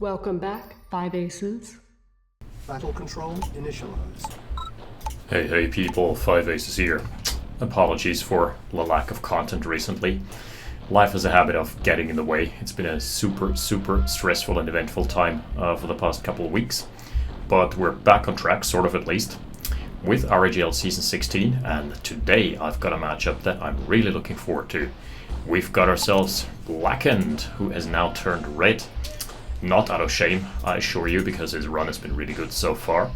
Welcome back, Five Aces. Battle control initialized. Hey people, Five Aces here. Apologies for the lack of content recently. Life has a habit of getting in the way. It's been a super stressful and eventful time for the past couple of weeks. But we're back on track, sort of at least, with RAGL Season 16. And today I've got a matchup that I'm really looking forward to. We've got ourselves Blackened, who has now turned red. Not out of shame, I assure you, because his run has been really good so far.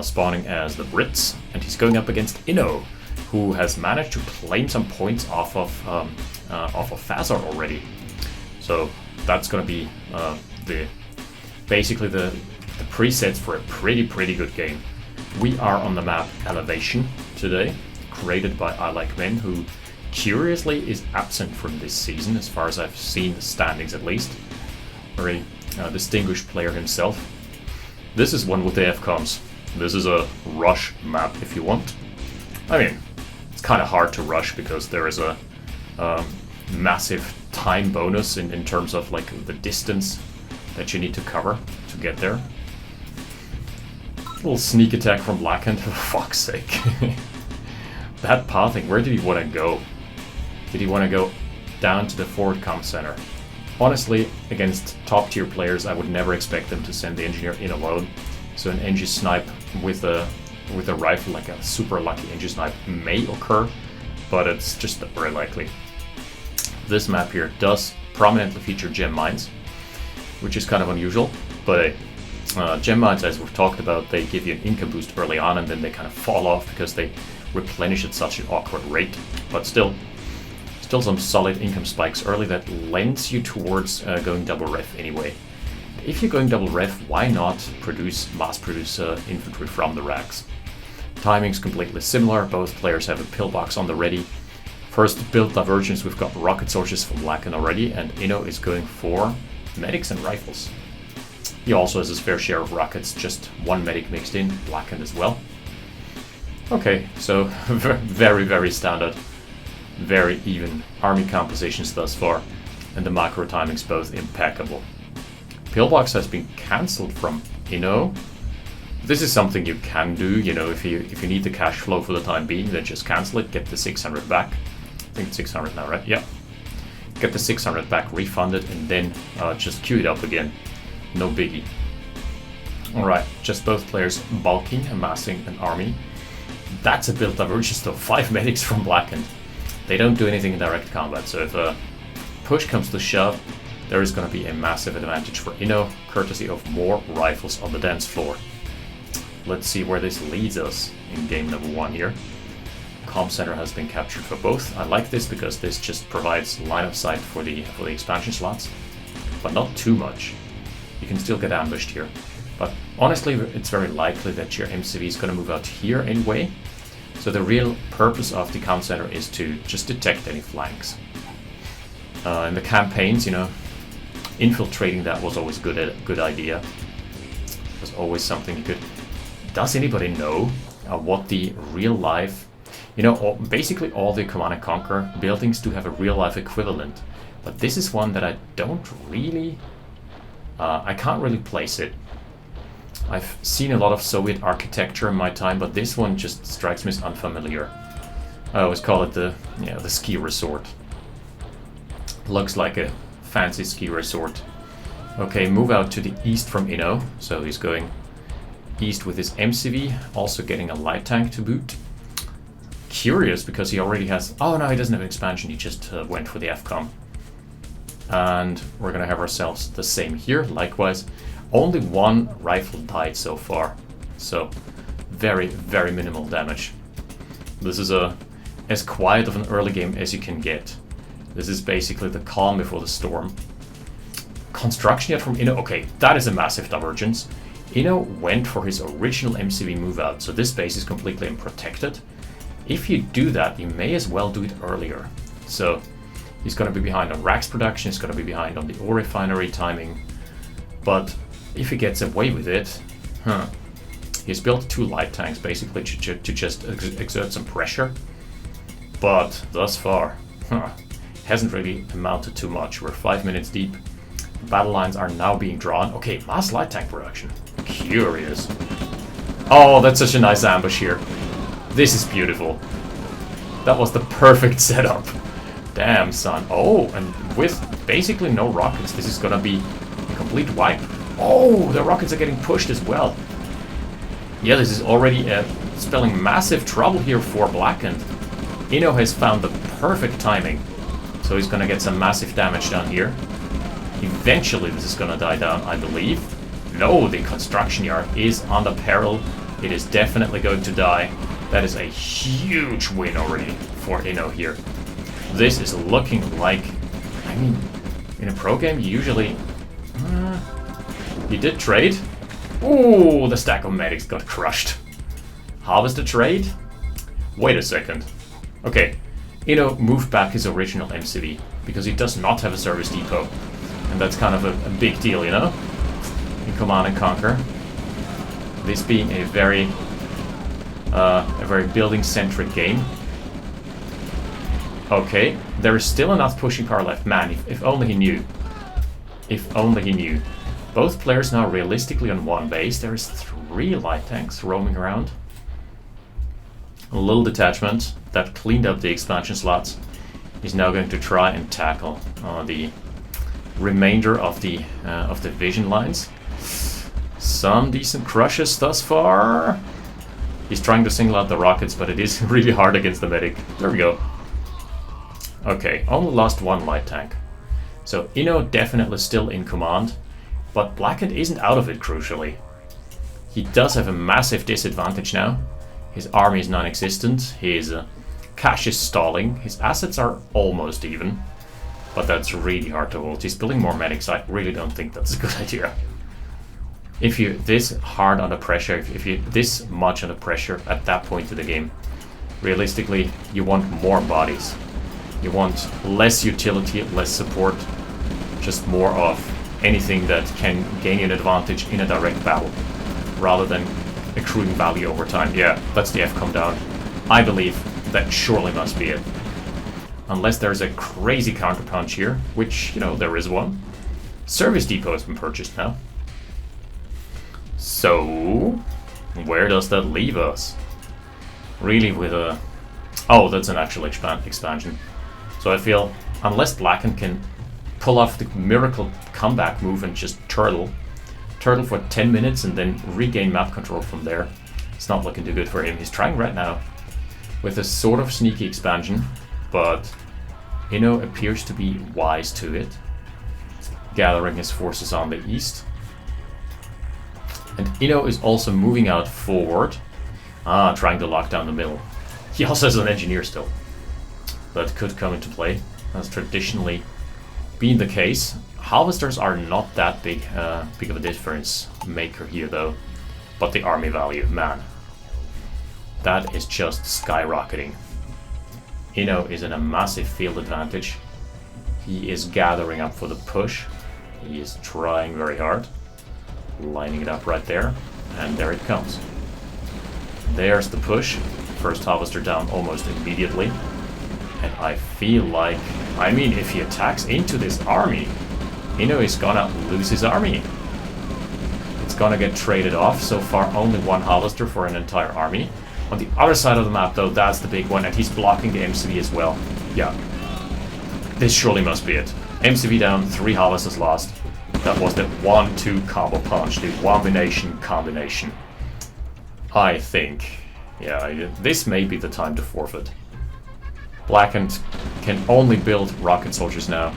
Spawning as the Brits, and he's going up against Inno, who has managed to claim some points off of Phasar already. So that's going to be basically the presets for a pretty good game. We are on the map Elevation today, created by I Like Men, who curiously is absent from this season, as far as I've seen the standings at least. Very distinguished player himself. This is one with the FCOMs. This is a rush map if you want. I mean, it's kind of hard to rush because there is a massive time bonus in terms of like the distance that you need to cover to get there. Little sneak attack from Blackened, for fuck's sake. That pathing, where did he want to go? Did he want to go down to the forward comm center? Honestly, against top tier players, I would never expect them to send the engineer in alone. So an engi snipe with a rifle, like a super lucky engi snipe, may occur, but it's just very likely. This map here does prominently feature gem mines, which is kind of unusual, but gem mines, as we've talked about, they give you an income boost early on and then they kind of fall off because they replenish at such an awkward rate, but still some solid income spikes early that lends you towards going double ref anyway. If you're going double ref, why not mass produce infantry from the racks? Timing's completely similar, both players have a pillbox on the ready. First build divergence, we've got rocket sources from Blackened already, and Inno is going for medics and rifles. He also has his fair share of rockets, just one medic mixed in, Blackened as well. Okay, so very standard. Very even army compositions thus far, and the macro timing's both impeccable. Pillbox has been cancelled from Inno. This is something you can do, you know, if you need the cash flow for the time being, then just cancel it, get the 600 back. I think it's 600 now, right? Yeah. Get the 600 back refunded, and then just queue it up again. No biggie. Alright, just both players bulking, amassing an army. That's a build divergence though, 5 medics from Blackened. They don't do anything in direct combat, so if a push comes to shove, there is going to be a massive advantage for Inno, courtesy of more rifles on the dance floor. Let's see where this leads us in game number 1 here. Comm center has been captured for both. I like this because this just provides line of sight for the expansion slots, but not too much. You can still get ambushed here, but honestly it's very likely that your MCV is going to move out here anyway. So the real purpose of the comm center is to just detect any flanks. In the campaigns, you know, infiltrating that was always a good idea. It was always something you could. Does anybody know what the real life? You know, basically all the Command and Conquer buildings do have a real life equivalent, but this is one that I don't really. I can't really place it. I've seen a lot of Soviet architecture in my time, but this one just strikes me as unfamiliar. I always call it the ski resort. Looks like a fancy ski resort. Okay, move out to the east from Inno, so he's going east with his MCV, also getting a light tank to boot. Curious, because he already has... Oh no, he doesn't have an expansion, he just went for the FCOM. And we're gonna have ourselves the same here, likewise. Only one rifle died so far, so very minimal damage. This is as quiet of an early game as you can get. This is basically the calm before the storm. Construction yet from Inno. Okay, that is a massive divergence. Inno went for his original MCV move out, so this base is completely unprotected. If you do that, you may as well do it earlier. So he's going to be behind on racks production, he's going to be behind on the ore refinery timing, but if he gets away with it, he's built 2 light tanks basically to just exert some pressure, but thus far, hasn't really amounted to much. We're 5 minutes deep. Battle lines are now being drawn. Okay, mass light tank production. Curious. Oh, that's such a nice ambush here. This is beautiful. That was the perfect setup. Damn, son. Oh, and with basically no rockets, this is gonna be a complete wipe. Oh, the rockets are getting pushed as well. Yeah, this is already spelling massive trouble here for Blackened. Inno has found the perfect timing. So he's gonna get some massive damage down here. Eventually this is gonna die down, I believe. No, the construction yard is under peril. It is definitely going to die. That is a huge win already for Inno here. This is looking like... I mean, in a pro game you usually... you did trade? Ooh, the stack of medics got crushed. Harvest the trade? Wait a second. Okay, Inno moved back his original MCV because he does not have a service depot. And that's kind of a big deal, you know? In Command and Conquer. This being a very building-centric game. Okay, there is still enough pushing power left. Man, if only he knew. If only he knew. Both players now realistically on one base. There is 3 light tanks roaming around. A little detachment that cleaned up the expansion slots. He's now going to try and tackle the remainder of the vision lines. Some decent crushes thus far. He's trying to single out the rockets, but it is really hard against the medic. There we go. Okay, only lost 1 light tank. So Inno definitely still in command, but Blackened isn't out of it, crucially. He does have a massive disadvantage now. His army is non-existent, his cash is stalling, his assets are almost even, but that's really hard to hold. He's building more medics. I really don't think that's a good idea. If you're this hard under pressure, if you're this much under pressure at that point of the game, realistically, you want more bodies. You want less utility, less support, just more of anything that can gain you an advantage in a direct battle, rather than accruing value over time. Yeah, that's the FCOM down. I believe that surely must be it. Unless there's a crazy counterpunch here, which, you know, there is one. Service depot has been purchased now. So, where does that leave us? Really with a... Oh, that's an actual expansion. So I feel, unless Blackened can pull off the miracle comeback move and just turtle for 10 minutes and then regain map control from there, it's not looking too good for him. He's trying right now with a sort of sneaky expansion, but Inno appears to be wise to it, gathering his forces on the east. And Inno is also moving out forward, trying to lock down the middle. He also has an engineer still. That could come into play, as traditionally been the case. Harvesters are not that big of a difference maker here though, but the army value, man, that is just skyrocketing. Inno is in a massive field advantage. He is gathering up for the push. He is trying very hard, lining it up right there, and there it comes. There's the push. First harvester down almost immediately. And I feel like, I mean, if he attacks into this army, Inno is gonna lose his army. It's gonna get traded off. So far, only 1 harvester for an entire army. On the other side of the map, though, that's the big one, and he's blocking the MCV as well. Yeah. This surely must be it. MCV down, 3 harvesters lost. That was the 1-2 combo punch, the Wombination combination. I think, yeah, this may be the time to forfeit. Blackened can only build rocket soldiers now.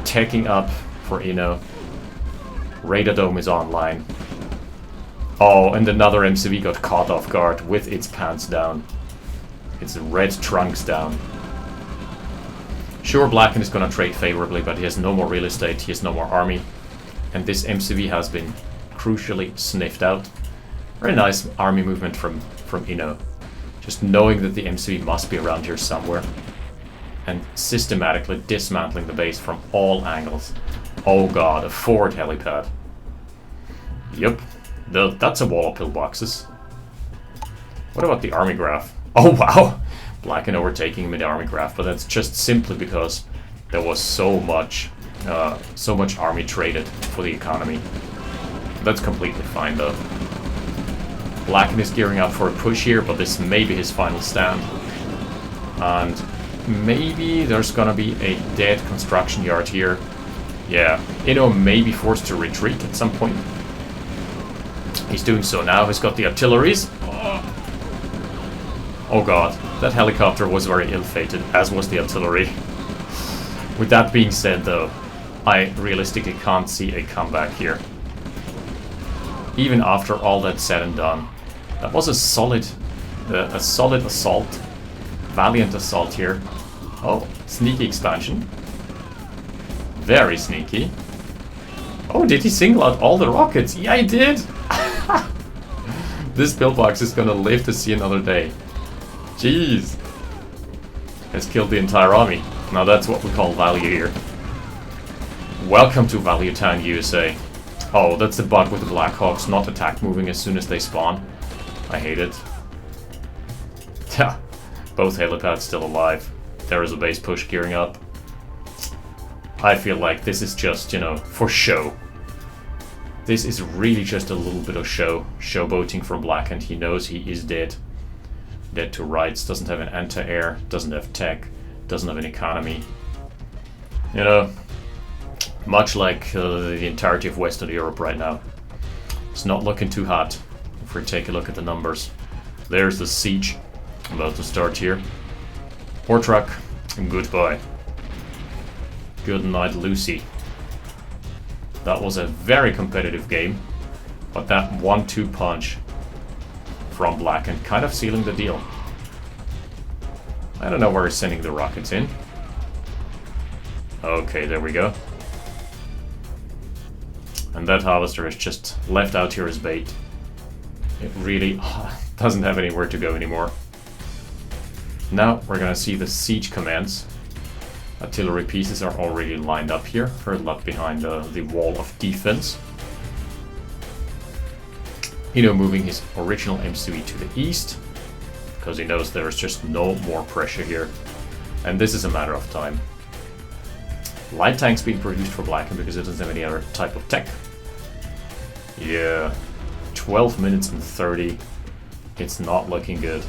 Taking up for Inno. Radar Dome is online. Oh, and another MCV got caught off guard with its pants down. Its red trunks down. Sure, Blackened is gonna trade favorably, but he has no more real estate, he has no more army. And this MCV has been crucially sniffed out. Very nice army movement from Inno. Just knowing that the MCV must be around here somewhere. And systematically dismantling the base from all angles. Oh god, a forward helipad. Yep, that's a wall of pillboxes. What about the army graph? Oh wow! Blackened overtaking him in the army graph, but that's just simply because there was so much so much army traded for the economy. That's completely fine though. Blackened is gearing up for a push here, but this may be his final stand. And maybe there's gonna be a dead construction yard here. Yeah, Inno may be forced to retreat at some point. He's doing so now. He's got the artilleries. Oh god, that helicopter was very ill-fated, as was the artillery. With that being said though, I realistically can't see a comeback here. Even after all that's said and done. That was a solid assault. Valiant assault here. Oh, sneaky expansion. Very sneaky. Oh, did he single out all the rockets? Yeah, he did! This pillbox is gonna live to see another day. Jeez. Has killed the entire army. Now that's what we call value here. Welcome to Value Town, USA. Oh, that's the bug with the Blackhawks, not attack moving as soon as they spawn. I hate it. Both helipads still alive. There is a base push gearing up. I feel like this is just, you know, for show. This is really just a little bit of showboating from Blackened. He knows he is dead. Dead to rights, doesn't have an anti-air, doesn't have tech, doesn't have an economy. You know, much like the entirety of Western Europe right now. It's not looking too hot if we take a look at the numbers. There's the siege about to start here. War truck, and goodbye. Good night, Lucy. That was a very competitive game, but that 1-2 punch from Blackened kind of sealing the deal. I don't know where he's sending the rockets in. Okay, there we go. And that harvester is just left out here as bait. It really doesn't have anywhere to go anymore. Now we're gonna see the siege commence. Artillery pieces are already lined up here, further up behind the wall of defense. Inno moving his original MCV to the east, because he knows there is just no more pressure here. And this is a matter of time. Light tanks being produced for Blackened because it doesn't have any other type of tech. Yeah, 12 minutes and 30. It's not looking good.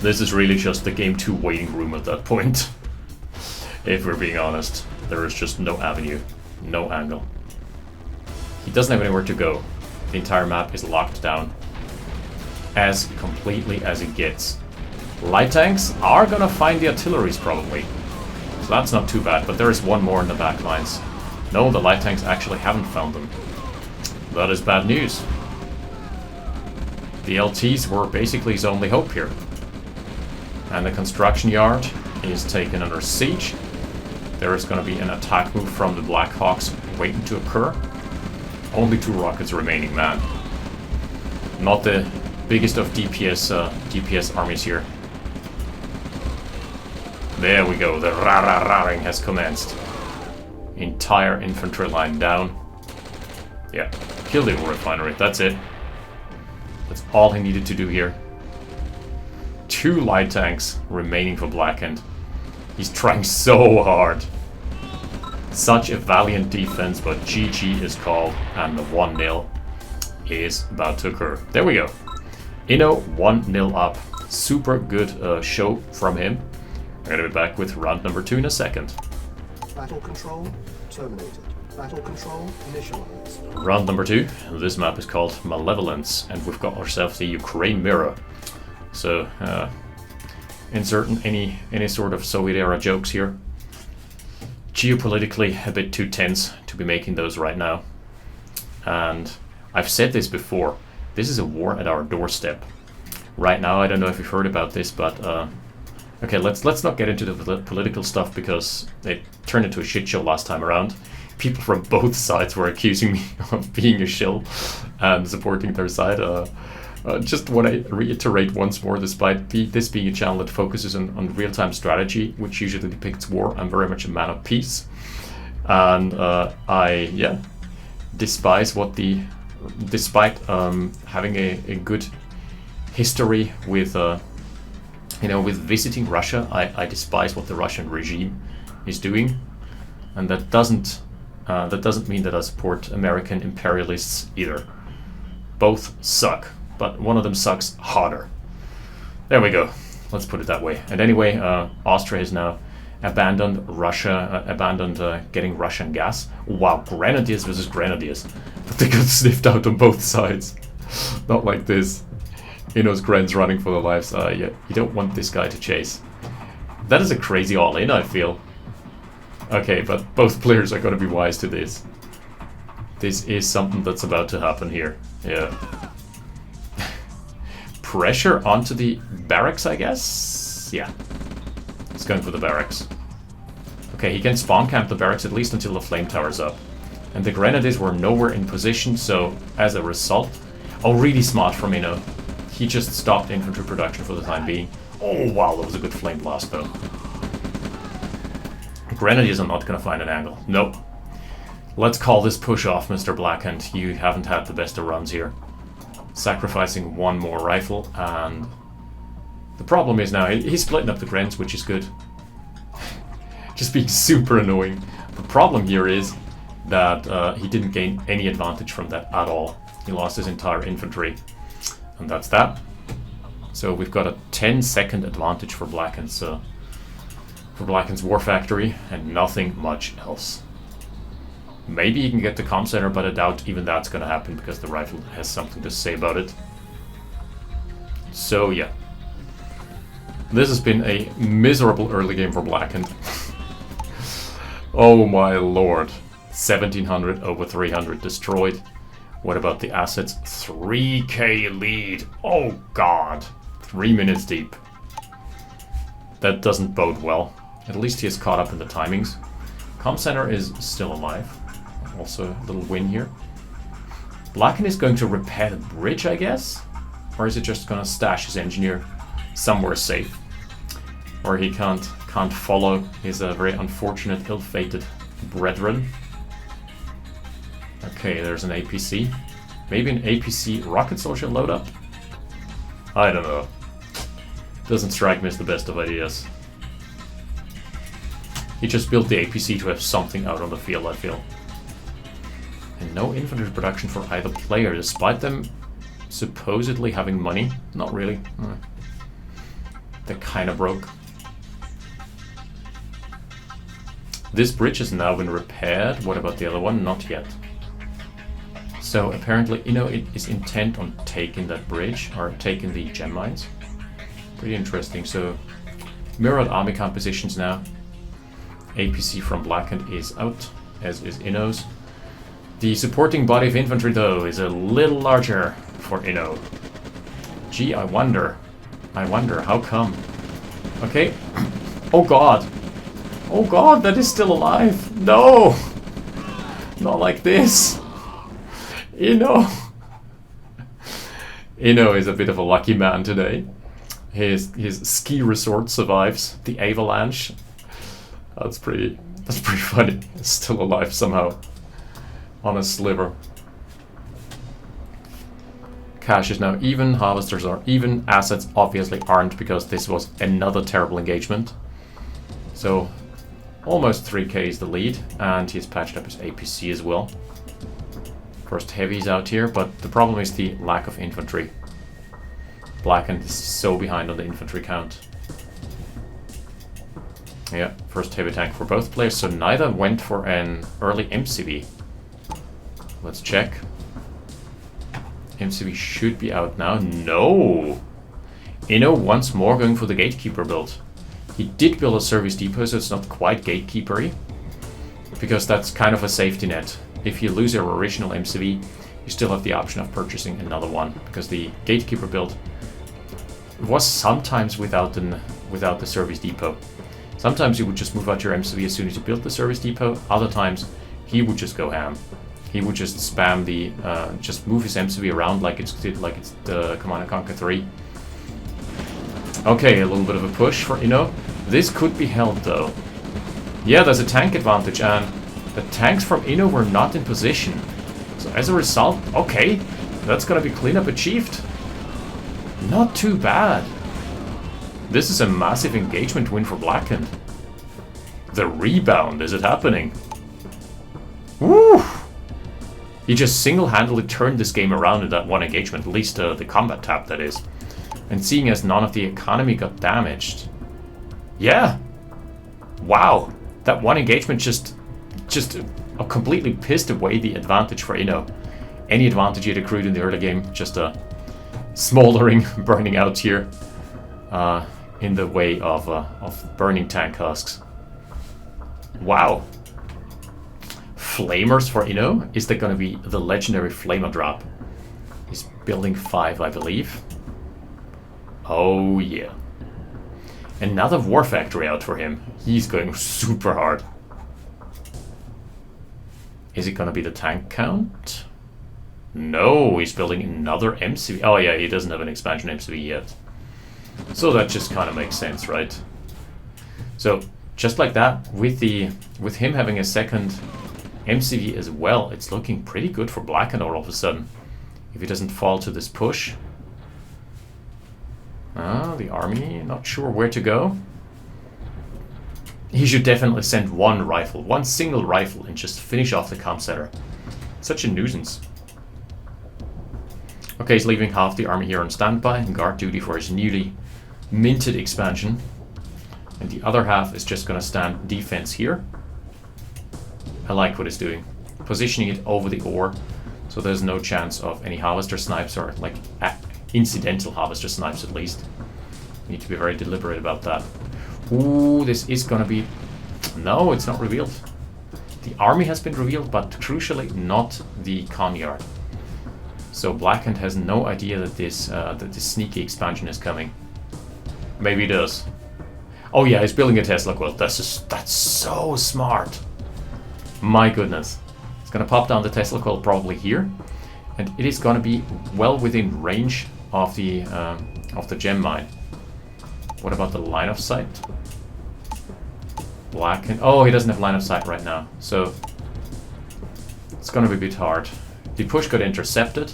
This is really just the game 2 waiting room at that point. If we're being honest, there is just no avenue, no angle. He doesn't have anywhere to go. The entire map is locked down as completely as it gets. Light tanks are gonna find the artilleries probably, so that's not too bad, but there is one more in the back lines. No, the light tanks actually haven't found them. That is bad news. The LTs were basically his only hope here. And the construction yard is taken under siege. There is going to be an attack move from the Blackhawks waiting to occur. Only 2 rockets remaining, man. Not the biggest of DPS armies here. There we go, the ra-ra-ra-ing has commenced. Entire infantry line down. Yeah, kill the refinery, that's it. That's all he needed to do here. 2 light tanks remaining for Blackened. He's trying so hard. Such a valiant defense, but GG is called, and the 1-0 is about to occur. There we go. Inno 1-0 up. Super good show from him. We're gonna be back with round number 2 in a second. Battle control terminated. Battle control initialized. Round number 2. This map is called Malevolence, and we've got ourselves the Ukraine mirror. So, inserting any sort of Soviet era jokes here. Geopolitically a bit too tense to be making those right now. And I've said this before, this is a war at our doorstep. Right now, I don't know if you've heard about this, but okay, let's not get into the political stuff because it turned into a shit show last time around. People from both sides were accusing me of being a shill and supporting their side. Just want to reiterate once more, despite this being a channel that focuses on real-time strategy, which usually depicts war, I'm very much a man of peace. And despite having a good history with You know, with visiting Russia, I despise what the Russian regime is doing, and that doesn't mean that I support American imperialists either. Both suck, but one of them sucks harder. There we go. Let's put it that way. And anyway, Austria has now abandoned Russia, getting Russian gas. Wow, grenadiers versus grenadiers, but they got sniffed out on both sides. Not like this. Inno's Gren's running for their lives. Yeah, you don't want this guy to chase. That is a crazy all-in, I feel. Okay, but both players are going to be wise to this. This is something that's about to happen here. Yeah. Pressure onto the barracks, I guess? Yeah. He's going for the barracks. Okay, he can spawn camp the barracks at least until the flame tower's up. And the grenadiers were nowhere in position, so as a result... Oh, really smart from Inno. He just stopped infantry production for the time being. Oh, wow, that was a good flame blast, though. Grenadiers are not going to find an angle. Nope. Let's call this push off, Mr. Blackened. You haven't had the best of runs here. Sacrificing one more rifle, and... The problem is now, he's splitting up the Grens, which is good. Just being super annoying. The problem here is that he didn't gain any advantage from that at all. He lost his entire infantry. And that's that. So we've got a 10-second advantage for Blackened, so for Blackened's War Factory, and nothing much else. Maybe he can get the comm center, but I doubt even that's going to happen because the rifle has something to say about it. So yeah. This has been a miserable early game for Blackened. Oh my lord. 1700 over 300 destroyed. What about the assets? 3k lead. Oh god. 3 minutes deep. That doesn't bode well. At least he is caught up in the timings. Comm center is still alive. Also a little win here. Blackened is going to repair the bridge, I guess? Or is it just going to stash his engineer somewhere safe? Or he can't follow his very unfortunate, ill-fated brethren. Okay, there's an APC. Maybe an APC rocket soldier load up? I don't know. Doesn't strike me as the best of ideas. He just built the APC to have something out on the field, I feel. And no infantry production for either player, despite them supposedly having money. Not really. They're kind of broke. This bridge has now been repaired. What about the other one? Not yet. So apparently Inno is intent on taking that bridge, or taking the gem mines. Pretty interesting. So mirrored army compositions now. APC from Blackened is out, as is Inno's. The supporting body of infantry, though, is a little larger for Inno. Gee, I wonder, how come? Okay. Oh god. Oh god, that is still alive. No! Not like this. Inno. Inno is a bit of a lucky man today. His ski resort survives the avalanche. That's pretty funny. It's still alive somehow. On a sliver. Cash is now even, harvesters are even, assets obviously aren't because this was another terrible engagement. So almost 3k is the lead, and he's patched up his APC as well. First heavy's out here, but the problem is the lack of infantry. Blackened is so behind on the infantry count. Yeah, first heavy tank for both players, so neither went for an early MCV. Let's check. MCV should be out now. No! Inno once more going for the gatekeeper build. He did build a service depot, so it's not quite gatekeepery, because that's kind of a safety net. If you lose your original MCV, you still have the option of purchasing another one, because the gatekeeper build was sometimes without the service depot. Sometimes you would just move out your MCV as soon as you built the service depot. Other times, he would just go ham. He would just spam the, just move his MCV around like it's the Command & Conquer 3. Okay, a little bit of a push for Inno. This could be held though. Yeah, there's a tank advantage, and the tanks from Inno were not in position. So as a result, okay, that's gonna be cleanup achieved. Not too bad. This is a massive engagement win for Blackened. The rebound, is it happening? Woo! He just single-handedly turned this game around in that one engagement, at least the combat tab, that is. And seeing as none of the economy got damaged. Yeah! Wow! That one engagement just completely pissed away the advantage for Inno. Any advantage he had accrued in the early game, just smoldering, burning out here in the way of burning tank husks. Wow. Flamers for Inno? Is that going to be the legendary Flamer drop? He's building 5, I believe. Oh yeah. Another War Factory out for him. He's going super hard. Is it going to be the tank count? No, he's building another MCV. Oh yeah, he doesn't have an expansion MCV yet. So that just kind of makes sense, right? So just like that, with him having a second MCV as well, it's looking pretty good for Blackened all of a sudden. If he doesn't fall to this push. The army, not sure where to go. He should definitely send one single rifle, and just finish off the comm center. Such a nuisance. Okay, he's leaving half the army here on standby and guard duty for his newly minted expansion. And the other half is just gonna stand defense here. I like what he's doing. Positioning it over the ore, so there's no chance of any harvester snipes, or like incidental harvester snipes at least. Need to be very deliberate about that. Ooh, this is gonna be... No, it's not revealed. The army has been revealed, but crucially not the con yard. So Blackened has no idea that this sneaky expansion is coming. Maybe he does. Oh yeah, he's building a Tesla coil. That's so smart. My goodness. It's gonna pop down the Tesla coil probably here, and it is gonna be well within range of the gem mine. What about the line of sight? Blackened. Oh, he doesn't have line of sight right now, so it's gonna be a bit hard. The push got intercepted.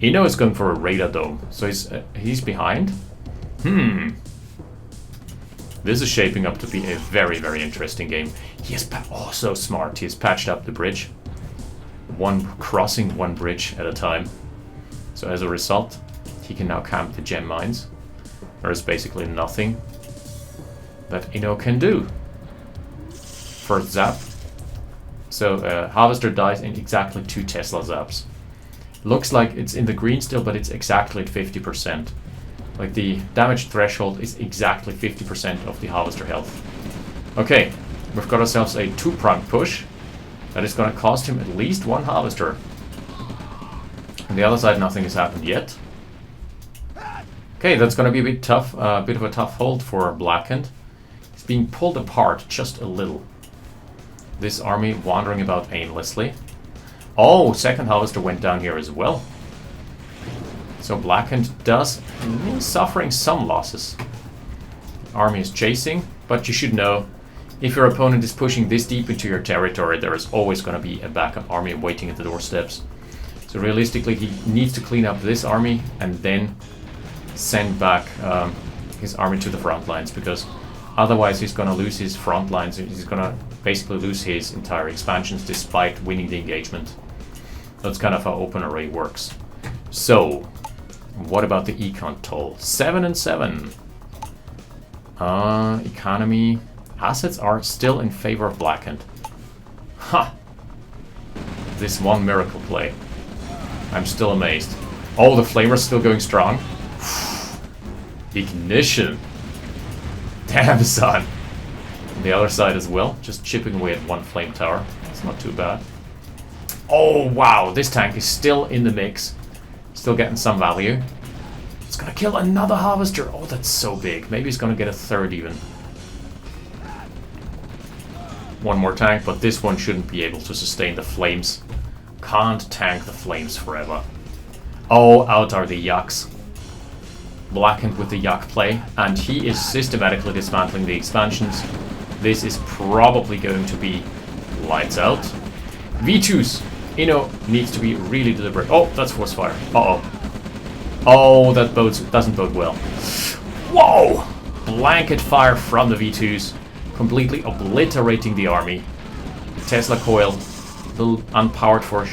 Inno is going for a radar dome, so he's behind. This is shaping up to be a very, very interesting game. He is so smart. He has patched up the bridge. Crossing one bridge at a time. So as a result, he can now camp the gem mines. There is basically nothing that Inno can do. First zap. So Harvester dies in exactly 2 Tesla zaps. Looks like it's in the green still, but it's exactly at 50%. Like the damage threshold is exactly 50% of the Harvester health. Okay, we've got ourselves a 2-pronged push. That is going to cost him at least 1 Harvester. On the other side, nothing has happened yet. Okay, that's going to be a bit tough, bit of a tough hold for Blackened. It's being pulled apart just a little. This army wandering about aimlessly. Oh, second Harvester went down here as well. So Blackened is suffering some losses. Army is chasing, but you should know, if your opponent is pushing this deep into your territory, there is always going to be a backup army waiting at the doorsteps. So realistically, he needs to clean up this army and then send back his army to the front lines, because otherwise he's going to lose his front lines. He's going to basically lose his entire expansions despite winning the engagement. That's kind of how OpenRA works. So, what about the econ toll? 7 and 7. Economy. Assets are still in favor of Blackened. Ha! This one miracle play. I'm still amazed. Oh, the flamer's still going strong. Ignition. Damn, son. On the other side as well, just chipping away at 1 flame tower. It's not too bad. Oh, wow, this tank is still in the mix. Still getting some value. It's gonna kill another Harvester. Oh, that's so big. Maybe he's gonna get a 3rd even. 1 more tank, but this one shouldn't be able to sustain the flames. Can't tank the flames forever. Oh, out are the yucks. Blackened with the yuck play, and he is systematically dismantling the expansions. This is probably going to be lights out. V2s. Inno needs to be really deliberate. Oh, that's force fire. Uh-oh. Oh, that doesn't bode well. Whoa! blanket fire from the V2s, completely obliterating the army. Tesla coil, a little unpowered for a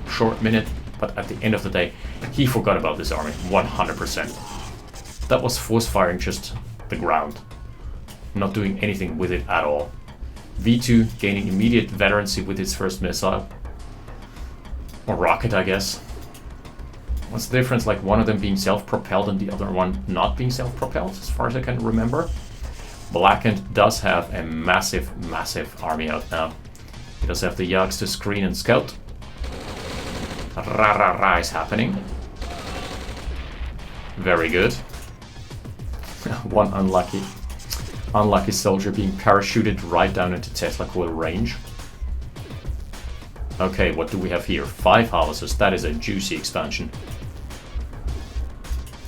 short minute, but at the end of the day, he forgot about this army, 100%. That was force firing just the ground, not doing anything with it at all. V2 gaining immediate veterancy with its first missile. Or rocket, I guess. What's the difference? Like one of them being self-propelled and the other one not being self-propelled, as far as I can remember. Blackened does have a massive, massive army out now. He does have the Yags to screen and scout. Ra is happening. Very good. One unlucky soldier being parachuted right down into Tesla coil range. Okay, what do we have here? 5 howitzers. That is a juicy expansion.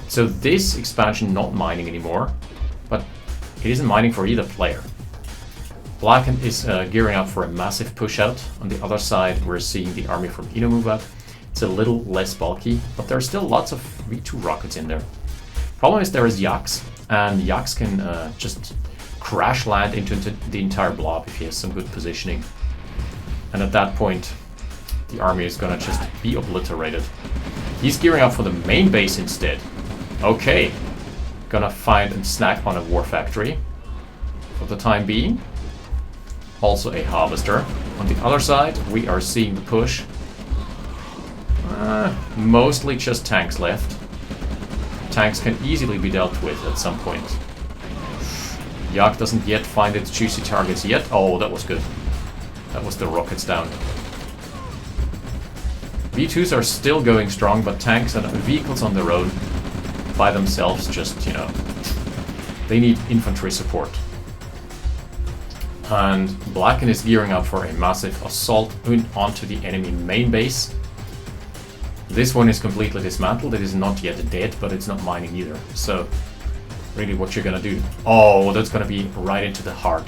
So this expansion not mining anymore, but it isn't mining for either player. Blackened is gearing up for a massive push out. On the other side, we're seeing the army from Inno move out. It's a little less bulky, but there are still lots of V2 rockets in there. Problem is there is Yags, and Yags can just crash land into the entire blob if he has some good positioning. And at that point, the army is gonna just be obliterated. He's gearing up for the main base instead. Okay, gonna find and snack on a war factory for the time being. Also a harvester. On the other side, we are seeing the push. Mostly just tanks left. Tanks can easily be dealt with at some point. Yak doesn't yet find its juicy targets yet. Oh, that was good. That was the rockets down. V2s are still going strong, but tanks and vehicles on their own, by themselves, just, you know, they need infantry support. And Blackened is gearing up for a massive assault onto the enemy main base. This one is completely dismantled. It is not yet dead, but it's not mining either. So, really what you're gonna do. Oh, that's gonna be right into the heart.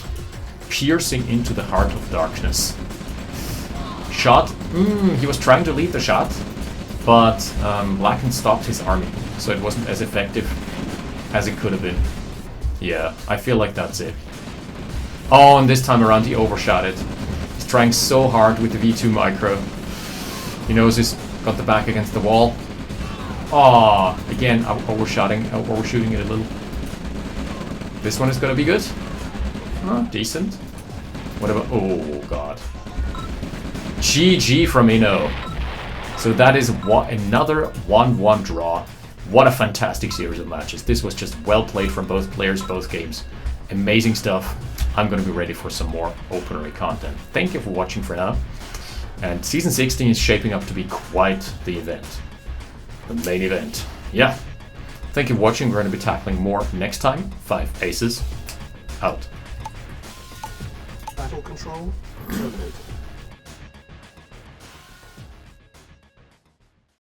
Piercing into the heart of darkness. Shot. He was trying to lead the shot, but Blackened stopped his army, so it wasn't as effective as it could have been. Yeah, I feel like that's it. Oh, and this time around he overshot it. He's trying so hard with the V2 micro. He knows he's got the back against the wall. Oh, again, overshooting it a little. This one is gonna be good. Decent. What about... Oh, God. GG from Inno. So that is another 1-1 draw. What a fantastic series of matches. This was just well played from both players, both games. Amazing stuff. I'm going to be ready for some more OpenRA content. Thank you for watching for now. And Season 16 is shaping up to be quite the event. The main event. Yeah. Thank you for watching. We're going to be tackling more next time. 5 Aces. Out. Battle control terminated.